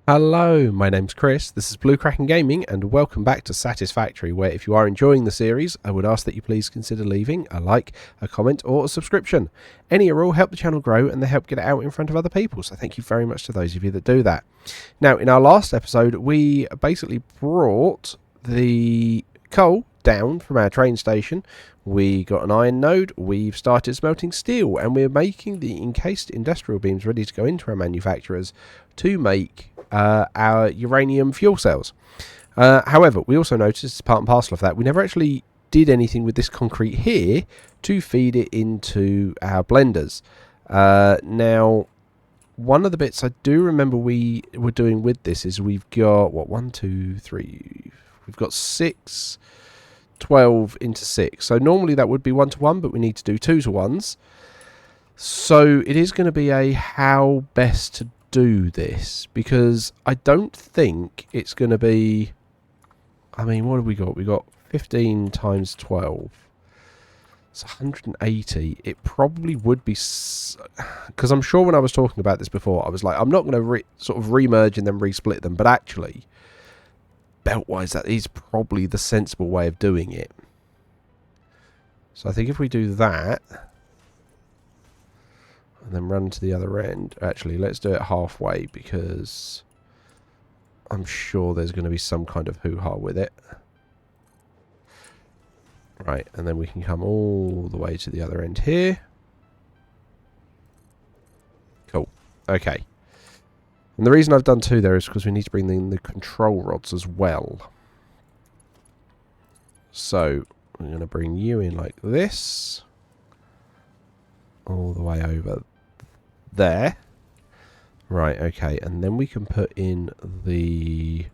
Hello, my name's Chris, this is Blue Kraken Gaming, and welcome back to Satisfactory, where if you are enjoying the series, I would ask that you please consider leaving a like, a comment, or a subscription. Any or all help the channel grow, and they help get it out in front of other people, so thank you very much to those of you that do that. Now, in our last episode, we basically brought the coal down from our train station. We got an iron node, we've started smelting steel, and we're making the encased industrial beams ready to go into our manufacturers to make our uranium fuel cells. However, we also noticed, as part and parcel of that, we never actually did anything with this concrete here to feed it into our blenders. Now, one of the bits I do remember we were doing with this is we've got, what, 1, 2, 3, we've got 6, 12 into 6. So normally that would be 1 to 1, but we need to do 2 to 1s. So it is going to be a how best to do this, because I don't think it's going to be, I mean, what have we got? We got 15 times 12. It's 180. It probably would be, because I'm sure when I was talking about this before, I was like, I'm not going to sort of remerge and then resplit them, but actually, belt-wise, that is probably the sensible way of doing it. So I think if we do that, and then run to the other end. Actually, let's do it halfway, because I'm sure there's going to be some kind of hoo-ha with it. Right, and then we can come all the way to the other end here. Cool. Okay. And the reason I've done 2 there is because we need to bring in the control rods as well. So, I'm going to bring you in like this. All the way over there. Right, okay, and then we can put in the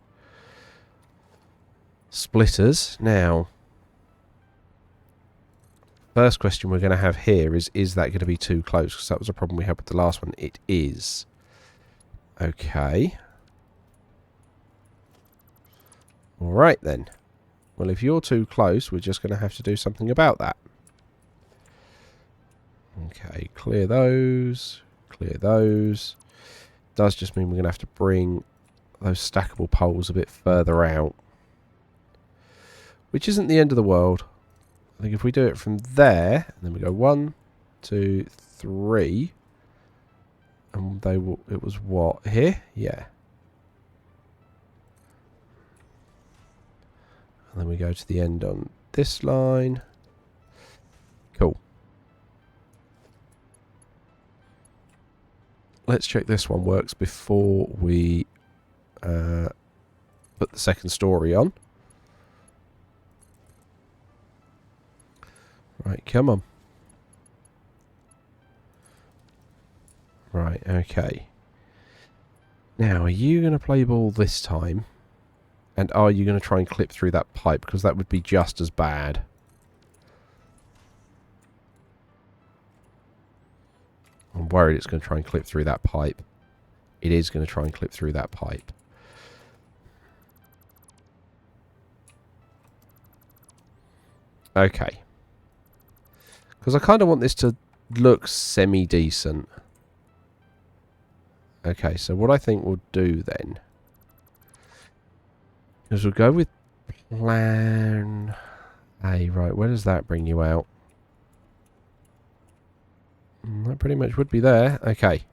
splitters. Now, first question we're going to have here is that going to be too close? Because that was a problem we had with the last one. It is. Okay. Alright then. Well, if you're too close, we're just going to have to do something about that. Okay, clear those. Clear those. Does just mean we're going to have to bring those stackable poles a bit further out. Which isn't the end of the world. I think if we do it from there, and then we go 1, 2, 3, and they will, it was what? Here? Yeah. And then we go to the end on this line. Cool. Let's check this one works before we put the second story on. Right, come on. Right, okay. Now, are you going to play ball this time? And are you going to try and clip through that pipe? Because that would be just as bad. I'm worried it's going to try and clip through that pipe. It is going to try and clip through that pipe. Okay. Because I kind of want this to look semi-decent. Okay, so what I think we'll do then is we'll go with plan A. Right, where does that bring you out? That pretty much would be there. Okay.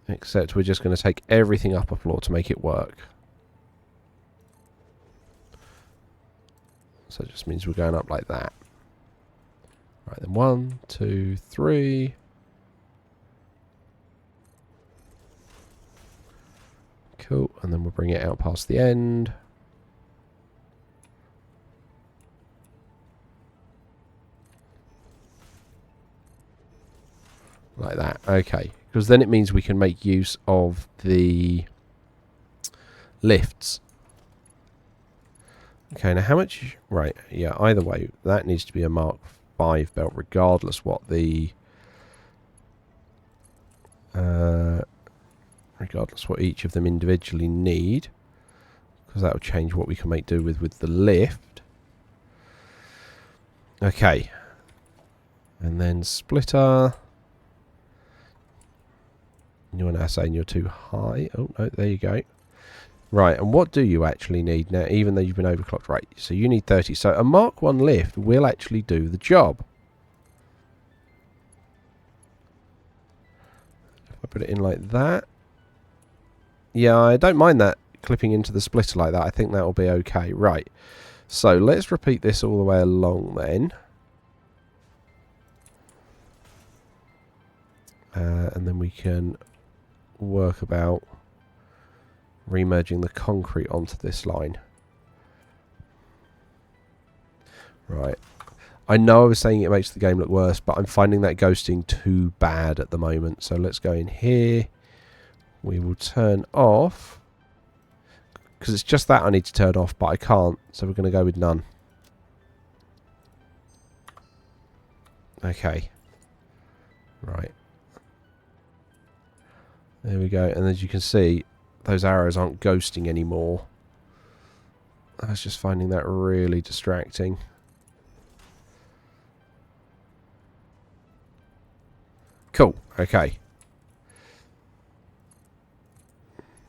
Except we're just going to take everything up a floor to make it work. So it just means we're going up like that. Right, then 1, 2, 3. Cool, and then we'll bring it out past the end. Like that, okay. Because then it means we can make use of the lifts. Okay, now how much... Right, yeah, either way, that needs to be a Mark 5 belt, regardless what the... regardless what each of them individually need. Because that will change what we can make do with the lift. Okay. And then splitter... You're now saying you're too high. Oh, no, there you go. Right, and what do you actually need now, even though you've been overclocked? Right, so you need 30. So a Mark 1 lift will actually do the job. If I put it in like that. Yeah, I don't mind that clipping into the splitter like that. I think that will be okay. Right, so let's repeat this all the way along then. And then we can work about remerging the concrete onto this line. Right. I know I was saying it makes the game look worse, but I'm finding that ghosting too bad at the moment. So let's go in here. We will turn off. Because it's just that I need to turn off, but I can't. So we're going to go with none. Okay. Right. There we go. And as you can see, those arrows aren't ghosting anymore. I was just finding that really distracting. Cool. Okay.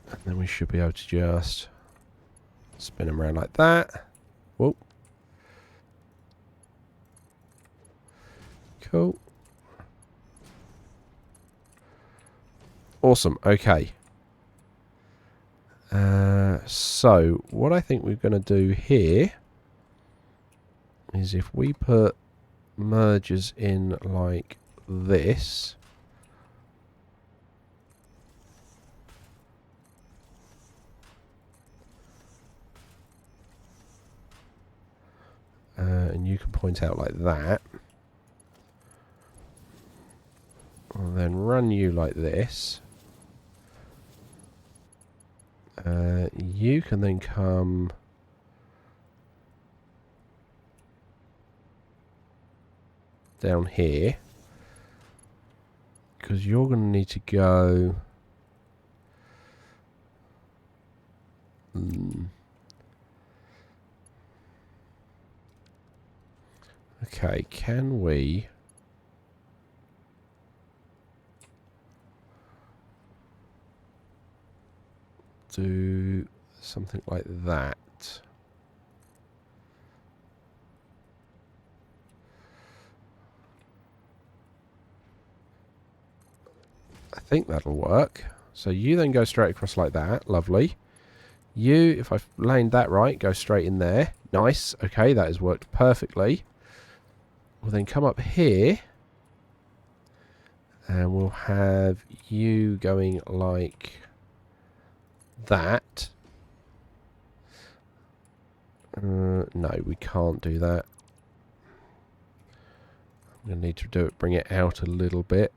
And then we should be able to just spin them around like that. Whoa. Cool. Awesome. Okay. So what I think we're going to do here is if we put mergers in like this. And you can point out like that. And then run you like this. You can then come down here. Because you're going to need to go... Okay, can we... do something like that? I think that'll work. So you then go straight across like that. Lovely. You, if I've laid that right, go straight in there. Nice. Okay, that has worked perfectly. We'll then come up here. And we'll have you going like that. No, we can't do that. I'm going to need to do it, bring it out a little bit.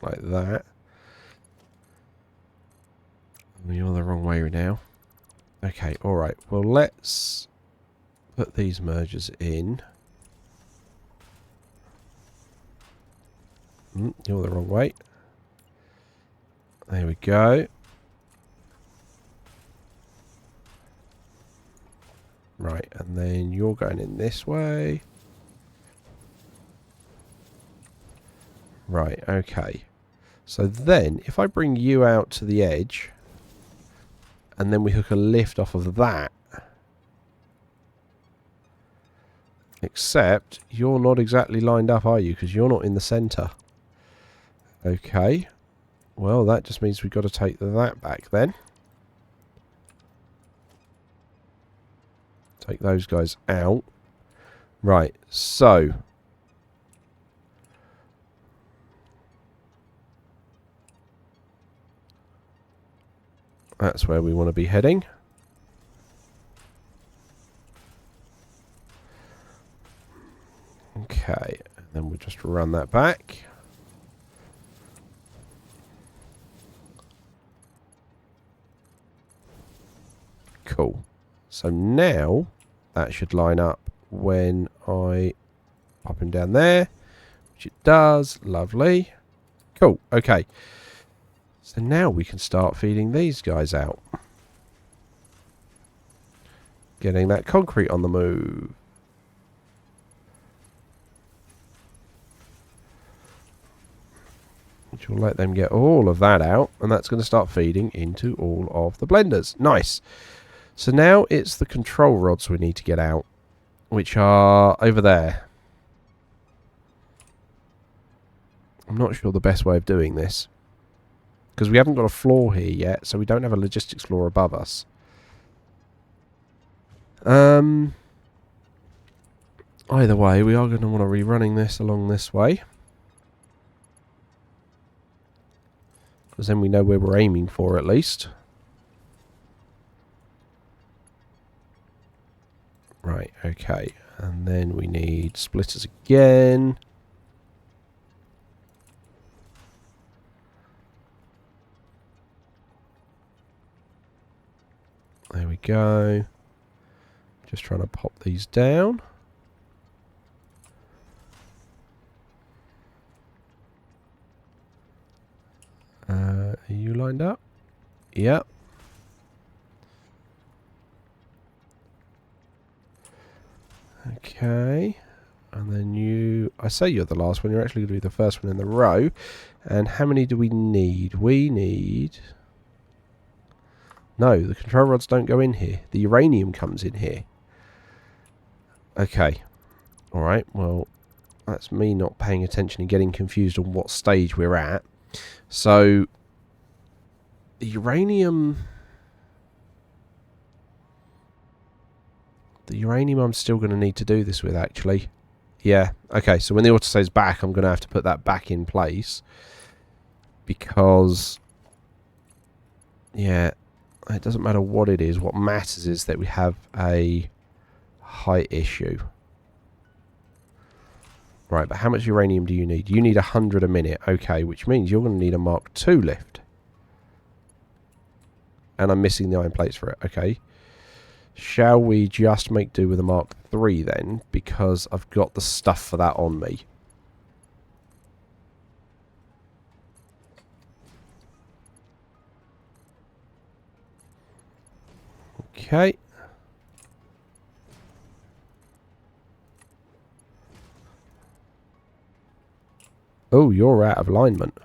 Like that. You're the wrong way now. Okay, alright. Well, let's put these mergers in. You're the wrong way. There we go. Right, and then you're going in this way. Right, okay. So then, if I bring you out to the edge, and then we hook a lift off of that, except you're not exactly lined up, are you? Because you're not in the centre. Okay. Well, that just means we've got to take that back then. Take those guys out. Right, so... that's where we want to be heading. Okay, and then we'll just run that back. Cool. So now that should line up when I pop him down there, which it does. Lovely. Cool. Okay. So now we can start feeding these guys out. Getting that concrete on the move. which will let them get all of that out, and that's going to start feeding into all of the blenders. Nice. So now it's the control rods we need to get out, which are over there. I'm not sure the best way of doing this, because we haven't got a floor here yet, so we don't have a logistics floor above us. Either way, we are going to want to be running this along this way, because then we know where we're aiming for at least. Right, okay. And then we need splitters again. There we go. Just trying to pop these down. Are you lined up? Yep. Okay. And then you... I say you're the last one. You're actually going to be the first one in the row. And how many do we need? We need... No, the control rods don't go in here. The uranium comes in here. Okay. Alright, well, that's me not paying attention and getting confused on what stage we're at. So, the uranium... The uranium I'm still going to need to do this with, actually. Yeah, okay, so when the autosave's back, I'm going to have to put that back in place. Because... Yeah, it doesn't matter what it is. What matters is that we have a height issue. Right, but how much uranium do you need? You need 100 a minute. Okay, which means you're going to need a Mark II lift. And I'm missing the iron plates for it. Okay. Shall we just make do with a Mark III then? Because I've got the stuff for that on me. Okay. Oh, you're out of alignment.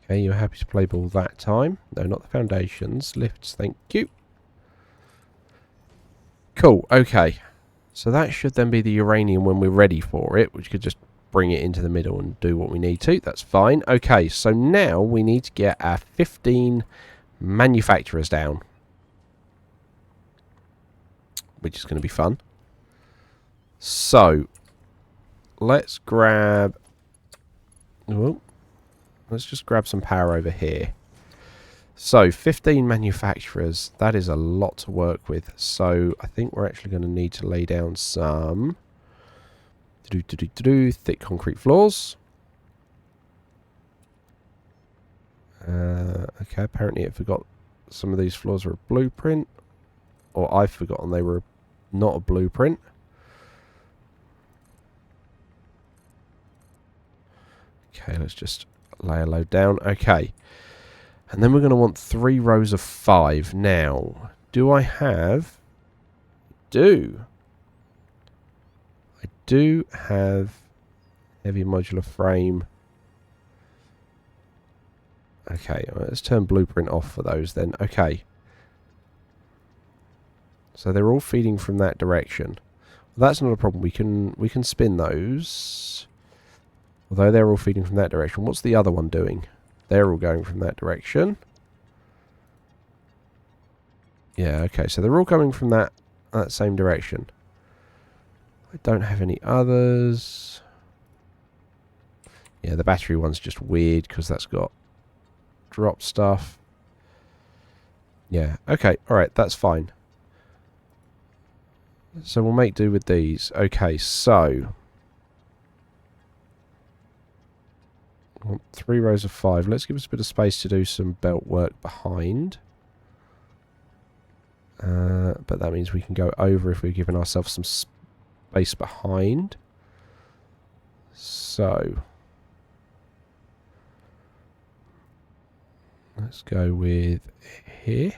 Okay, you're happy to play ball that time. No, not the foundations. Lifts, thank you. Cool, okay. So that should then be the uranium when we're ready for it, which could just bring it into the middle and do what we need to. That's fine. Okay, so now we need to get our 15 manufacturers down, which is going to be fun. So, let's grab... Oh, let's just grab some power over here. So, 15 manufacturers. That is a lot to work with. So, I think we're actually going to need to lay down some... thick concrete floors. Okay, apparently it forgot some of these floors were a blueprint. Or I've forgotten they were not a blueprint. Okay, let's just lay a load down. Okay. And then we're going to want 3 rows of 5. Now, do I have... I do have heavy modular frame. Okay, let's turn blueprint off for those then. Okay. So they're all feeding from that direction. Well, that's not a problem. We can spin those. Although they're all feeding from that direction. What's the other one doing? They're all going from that direction. Yeah, okay. So they're all coming from that same direction. I don't have any others. Yeah, the battery one's just weird because that's got drop stuff. Yeah, okay. Alright, that's fine. So we'll make do with these. Okay, so... I want 3 rows of 5. Let's give us a bit of space to do some belt work behind. But that means we can go over if we're giving ourselves some space behind. So... let's go with here.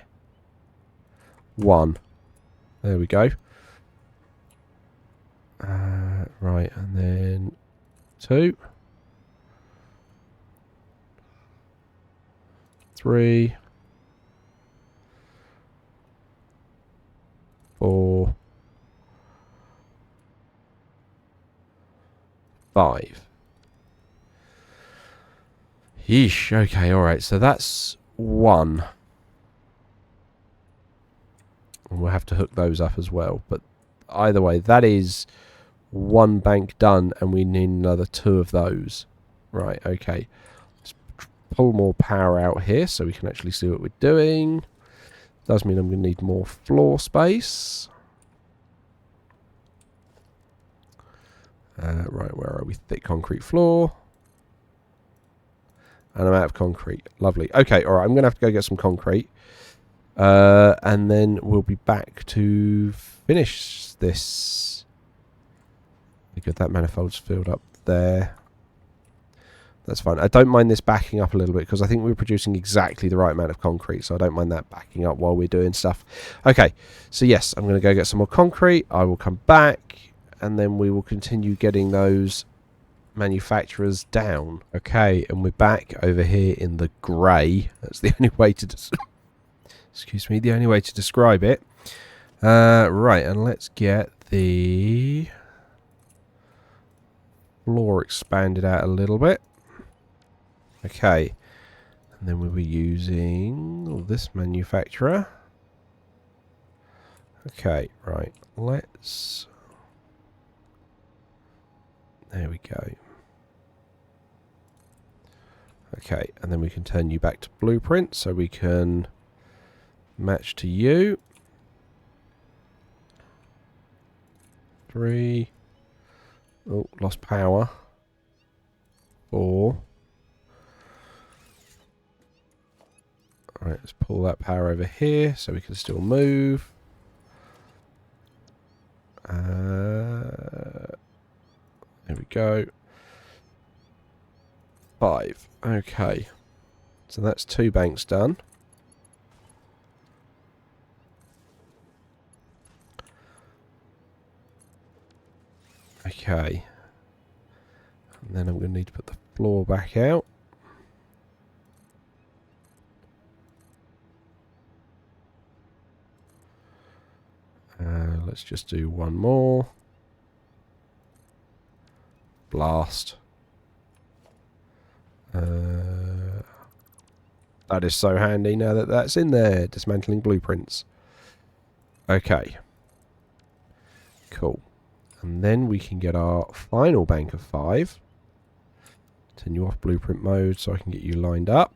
1. There we go. Right, and then 2. 3. 4. 5. Yeesh, okay, alright, so that's 1. And we'll have to hook those up as well. But either way, that is 1 bank done, and we need another 2 of those. Right, okay. Let's pull more power out here so we can actually see what we're doing. Does mean I'm going to need more floor space. Right, where are we? Thick concrete floor. And I'm out of concrete. Lovely. Okay, alright, I'm going to have to go get some concrete. And then we'll be back to finish this. Good, that manifold's filled up there. That's fine. I don't mind this backing up a little bit because I think we're producing exactly the right amount of concrete, so I don't mind that backing up while we're doing stuff. Okay, so yes, I'm going to go get some more concrete. I will come back, and then we will continue getting those manufacturers down. Okay, and we're back over here in the grey. That's the only way to excuse me, the only way to describe it. Right, and let's get the floor expanded out a little bit. Okay, and then we'll be using this manufacturer. Okay, right, let's... There we go. Okay, and then we can turn you back to blueprint so we can match to you. 3. Oh, lost power. 4. Alright, let's pull that power over here so we can still move. There we go. 5. Okay. So that's 2 banks done. Okay. And then I'm going to need to put the floor back out. Let's just do 1 more. Blast. That is so handy now that that's in there. Dismantling blueprints. Okay. Cool. And then we can get our final bank of 5. Turn you off blueprint mode so I can get you lined up.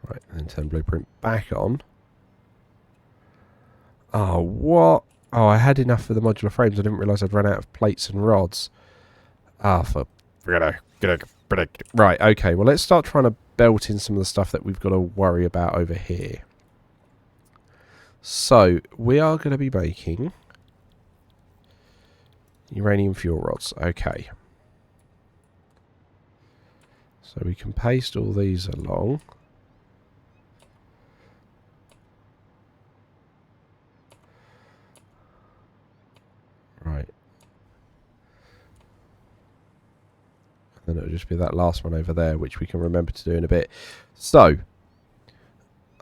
Right, and then turn blueprint back on. Oh, what? Oh, I had enough for the modular frames. I didn't realise I'd run out of plates and rods. Ah, for... Right, okay. Well, let's start trying to belt in some of the stuff that we've got to worry about over here. So, we are going to be making uranium fuel rods. Okay. So we can paste all these along. Right. And then it'll just be that last one over there, which we can remember to do in a bit. So,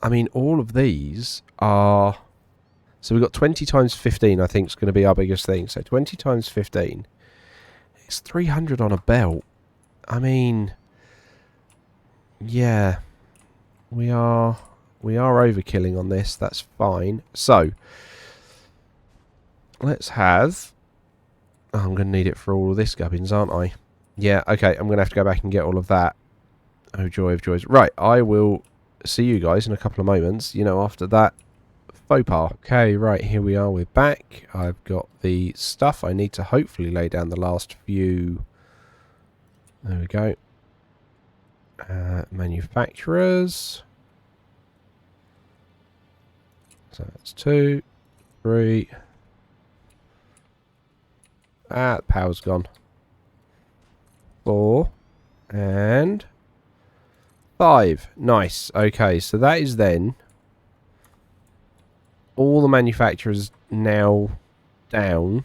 I mean, all of these are... So we've got 20 times 15, I think, is going to be our biggest thing. So 20 times 15. It's 300 on a belt. I mean... Yeah. We are overkilling on this. That's fine. So, let's have... Oh, I'm going to need it for all of this gubbins, aren't I? Yeah, okay. I'm going to have to go back and get all of that. Oh, joy of joys. Right, I will see you guys in a couple of moments, you know, after that faux pas. Okay, right, here we are. We're back. I've got the stuff. I need to hopefully lay down the last few... There we go. Manufacturers. So that's 2, 3. Ah, the power's gone. 4 and 5. Nice. Okay, so that is then all the manufacturers now down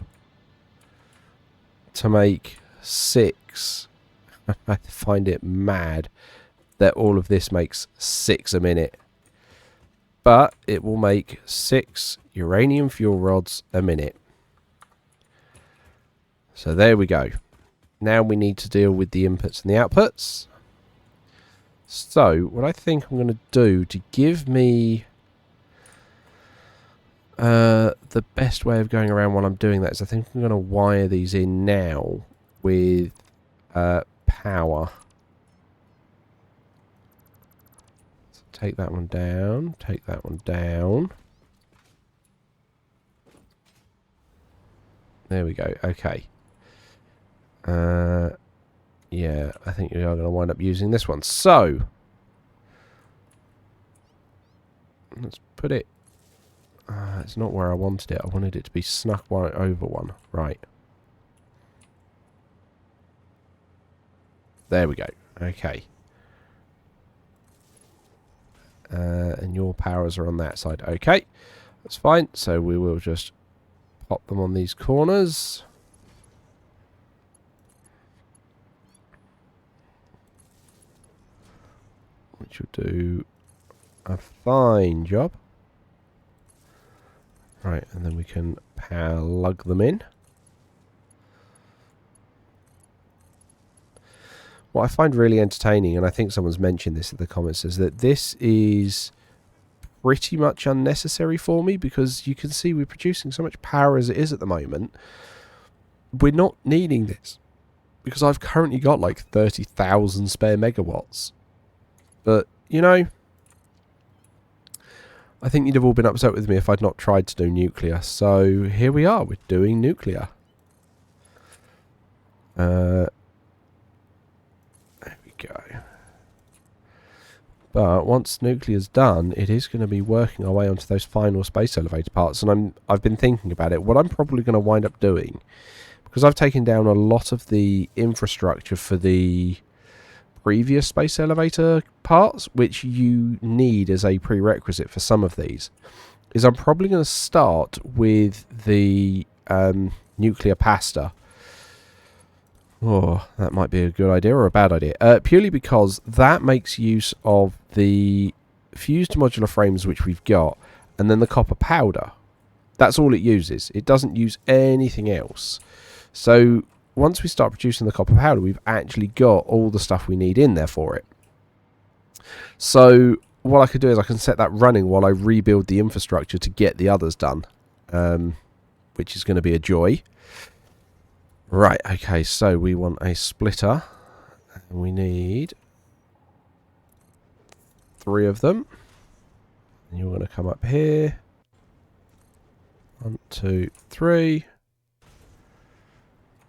to make 6. I find it mad that all of this makes 6 a minute. But it will make 6 uranium fuel rods a minute. So there we go. Now we need to deal with the inputs and the outputs. So what I think I'm going to do to give me the best way of going around while I'm doing that is I think I'm going to wire these in now with power. So take that one down, take that one down. There we go. Okay. Yeah, I think we are going to wind up using this one. So let's put it. It's not where I wanted it. I wanted it to be snuck right over one. Right. There we go. Okay. And your powers are on that side. Okay. That's fine. So we will just pop them on these corners. Which will do a fine job. Right, and then we can plug them in. What I find really entertaining, and I think someone's mentioned this in the comments, is that this is pretty much unnecessary for me because you can see we're producing so much power as it is at the moment. We're not needing this because I've currently got like 30,000 spare megawatts. But, you know, I think you'd have all been upset with me if I'd not tried to do nuclear. So here we are, we're doing nuclear. There we go. But once nuclear's done, it is going to be working our way onto those final space elevator parts. And I've been thinking about it. What I'm probably going to wind up doing, because I've taken down a lot of the infrastructure for the previous space elevator parts, which you need as a prerequisite for some of these, is I'm probably going to start with the nuclear pasta. Oh, that might be a good idea or a bad idea. Purely because that makes use of the fused modular frames which we've got, and then the copper powder. That's all it uses. It doesn't use anything else. So once we start producing the copper powder, we've actually got all the stuff we need in there for it. So what I could do is I can set that running while I rebuild the infrastructure to get the others done, which is going to be a joy. Right, okay, so we want a splitter. And we need 3 of them. And you're going to come up here. 1, 2, 3.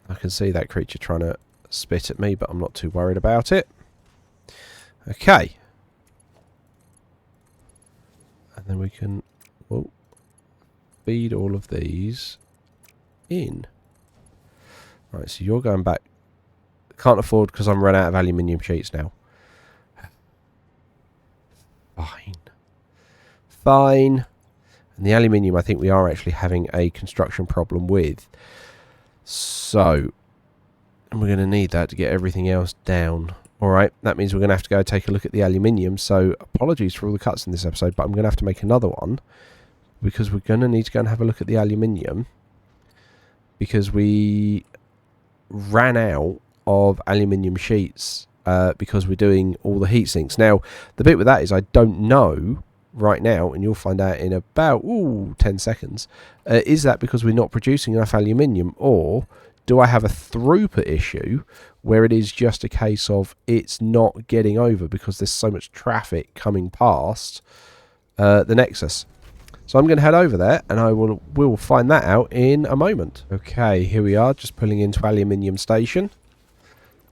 I can see that creature trying to spit at me, but I'm not too worried about it. Okay. And then we can feed all of these in. Right, so you're going back. Can't afford because I'm run out of aluminium sheets now. Fine. Fine. And the aluminium, I think we are actually having a construction problem with. So, we're going to need that to get everything else down. Alright, that means we're going to have to go take a look at the aluminium. So, apologies for all the cuts in this episode, but I'm going to have to make another one. Because we're going to need to go and have a look at the aluminium. Because we ran out of aluminium sheets because we're doing all the heat sinks. Now, the bit with that is I don't know right now, and you'll find out in about 10 seconds, is that because we're not producing enough aluminium, or do I have a throughput issue where it is just a case of it's not getting over because there's so much traffic coming past the Nexus. So I'm going to head over there and we'll find that out in a moment. Okay, here we are, just pulling into Aluminium Station.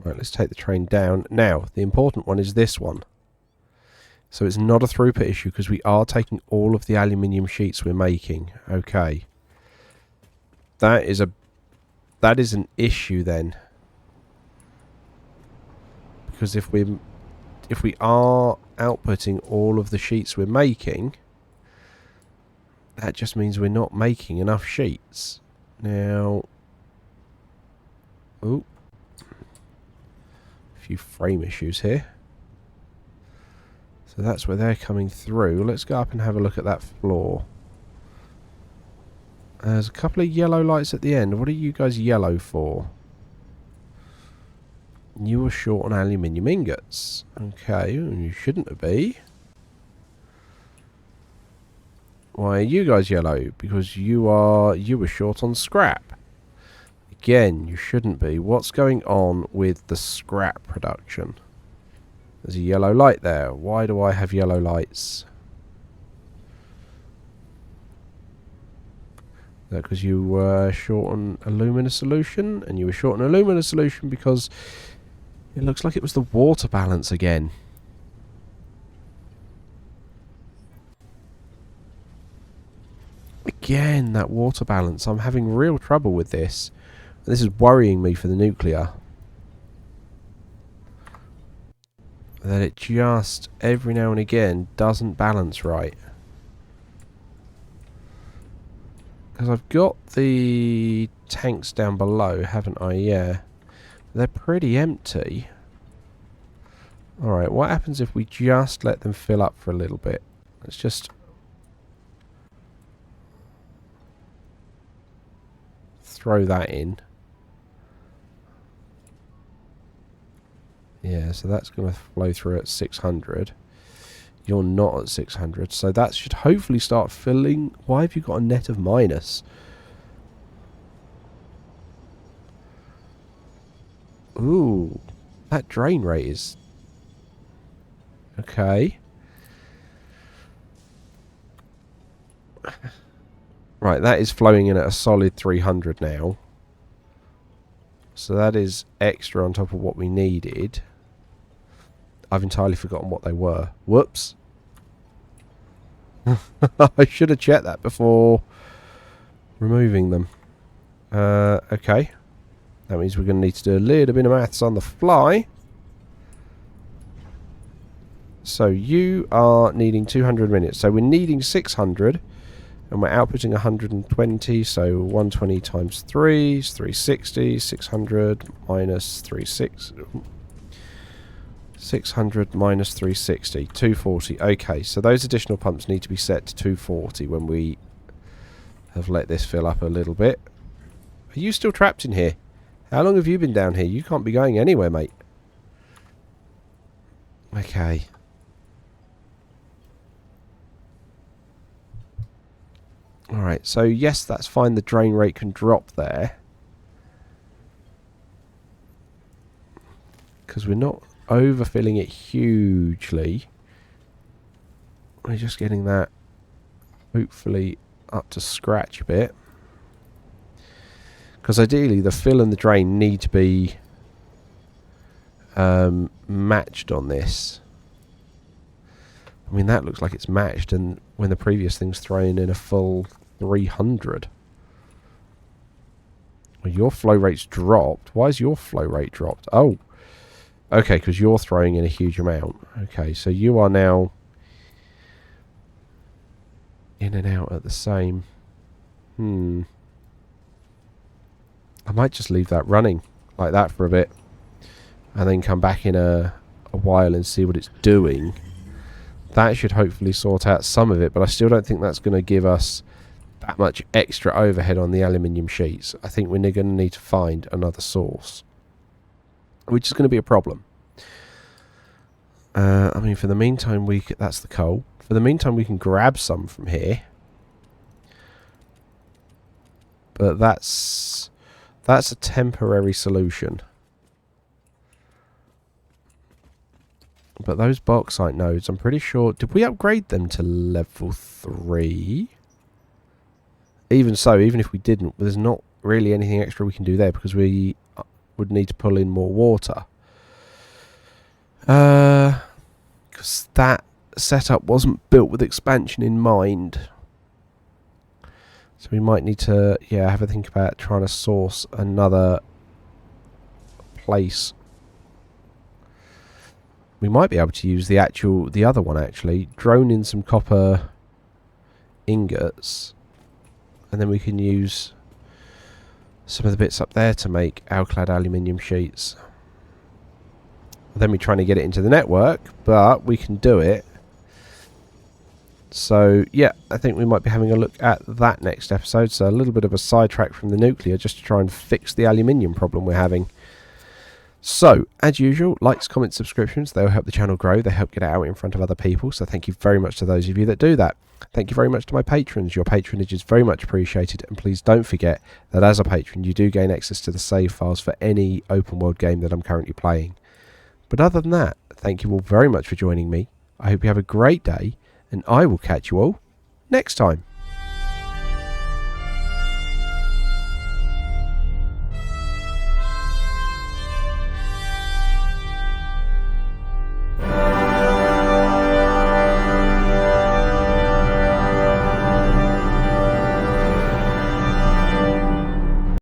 Right, let's take the train down. Now, the important one is this one. So it's not a throughput issue because we are taking all of the aluminium sheets we're making. Okay. That is an issue then. Because if we're if we are outputting all of the sheets we're making, that just means we're not making enough sheets. Now, ooh, a few frame issues here. So that's where they're coming through. Let's go up and have a look at that floor. There's a couple of yellow lights at the end. What are you guys yellow for? You were short on aluminium ingots. Okay, you shouldn't be. Why are you guys yellow? Because you were short on scrap. Again, you shouldn't be. What's going on with the scrap production? There's a yellow light there. Why do I have yellow lights? Is that because you were short on alumina solution? And you were short on alumina solution because it looks like it was the water balance again. Again, that water balance. I'm having real trouble with this. This is worrying me for the nuclear. That it just, every now and again, doesn't balance right. Because I've got the tanks down below, haven't I? Yeah. They're pretty empty. Alright, what happens if we just let them fill up for a little bit? Let's just throw that in. Yeah, so that's going to flow through at 600. You're not at 600, so that should hopefully start filling. Why have you got a net of minus? Ooh, that drain rate is... okay. Right, that is flowing in at a solid 300 now. So that is extra on top of what we needed. I've entirely forgotten what they were. Whoops. I should have checked that before removing them. Okay. That means we're going to need to do a little bit of maths on the fly. So you are needing 200 minutes. So we're needing 600. And we're outputting 120. So 120 times 3 is 360. 600 minus 360. 600 minus 360. 240. Okay, so those additional pumps need to be set to 240 when we have let this fill up a little bit. Are you still trapped in here? How long have you been down here? You can't be going anywhere, mate. Okay. Alright, so yes, that's fine. The drain rate can drop there. Because we're not overfilling it hugely. We're just getting that hopefully up to scratch a bit. Because ideally the fill and the drain need to be matched on this. I mean, that looks like it's matched, and when the previous thing's thrown in a full 300. Well, your flow rate's dropped. Why is your flow rate dropped? Oh, okay, because you're throwing in a huge amount. Okay, so you are now in and out at the same. I might just leave that running like that for a bit and then come back in a while and see what it's doing. That should hopefully sort out some of it, but I still don't think that's going to give us that much extra overhead on the aluminium sheets. I think we're going to need to find another source, which is going to be a problem. I mean, for the meantime, that's the coal. For the meantime, we can grab some from here, but that's a temporary solution. But those bauxite nodes, I'm pretty sure... Did we upgrade them to level 3? Even so, even if we didn't, there's not really anything extra we can do there because we would need to pull in more water. Because that setup wasn't built with expansion in mind. So we might need to, yeah, have a think about trying to source another place. we might be able to use the other one actually, drone in some copper ingots, and then we can use some of the bits up there to make alclad aluminium sheets. Then we're trying to get it into the network, but we can do it. So yeah, I think we might be having a look at that next episode. So a little bit of a sidetrack from the nuclear, just to try and fix the aluminium problem we're having. So, as usual, likes, comments, subscriptions, they'll help the channel grow. They help get it out in front of other people. So thank you very much to those of you that do that. Thank you very much to my patrons. Your patronage is very much appreciated. And please don't forget that as a patron, you do gain access to the save files for any open world game that I'm currently playing. But other than that, thank you all very much for joining me. I hope you have a great day, and I will catch you all next time.